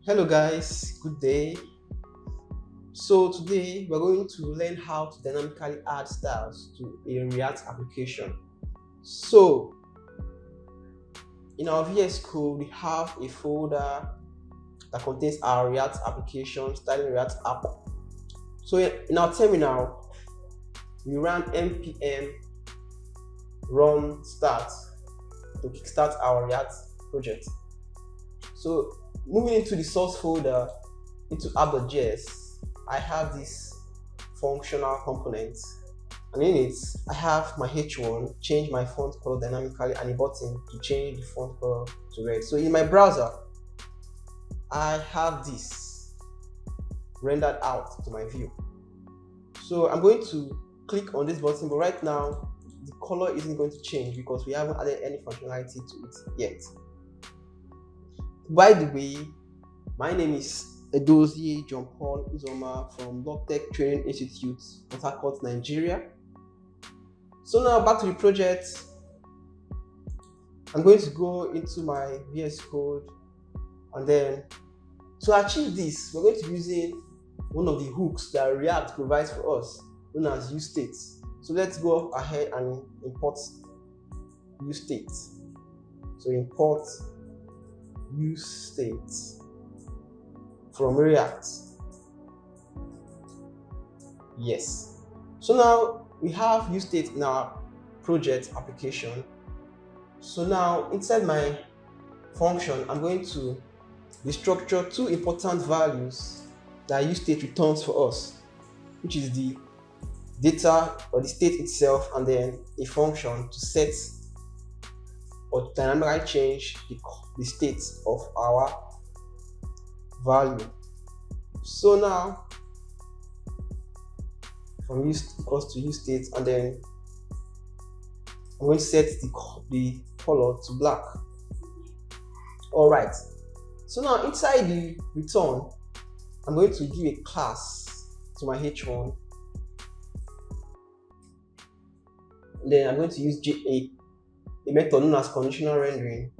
Hello guys, good day. So today we're going to learn how to dynamically add styles to a React application. So in our VS Code, we have a folder that contains our React application, styling React app. So in our terminal, we run npm run start to kickstart our React project. So moving into the source folder, into app.js, I have this functional component, and in it I have my h1, change my font color dynamically, and a button to change the font color to red. So in my browser, I have this rendered out to my view. So I'm going to click on this button, but right now the color isn't going to change because we haven't added any functionality to it yet. By the way, my name is Edozie John Paul Uzoma from Loctech Training Institute, Port Harcourt, Nigeria. So now back to the project. I'm going to go into my VS Code, and then to achieve this, we're going to be using one of the hooks that React provides for us, known as useState. So let's go ahead and import useState. So import useState from React. Yes. So now we have useState in our project application. So now inside my function, I'm going to destructure two important values that useState returns for us, which is the data or the state itself, and then a function to set or dynamically change the state of our value. So now from use equals to useState, and then I'm going to set the color to black. Alright, so now inside the return, I'm going to give a class to my h1. Then I'm going to use a method known as conditional rendering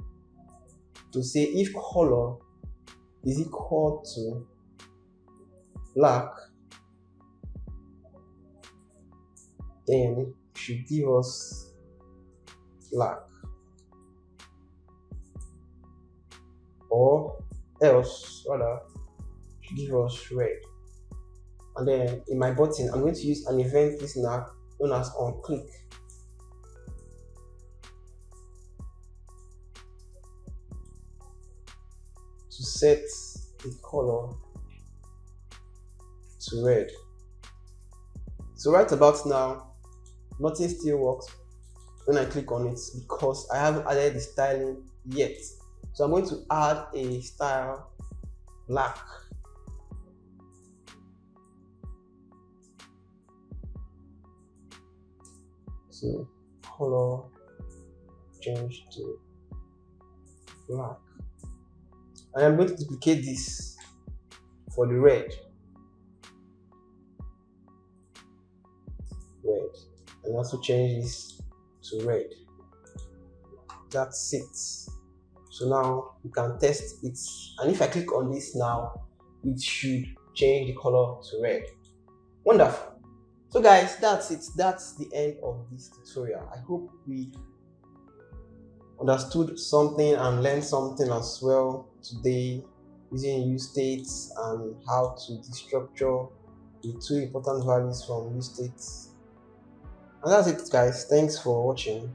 to say if color is equal to black, then it should give us black, or else rather should give us red. And then in my button, I'm going to use an event listener known as onClick to set the color to red. So right about now, nothing still works when I click on it because I haven't added the styling yet. So I'm going to add a style black. So color change to black. And I'm going to duplicate this for the red, and also change this to red. That's it. So now you can test it, and if I click on this now, it should change the color to red. Wonderful. So guys, that's it. That's the end of this tutorial. I hope we understood something and learned something as well today using useState and how to destructure the two important values from useState. And that's it guys. Thanks for watching.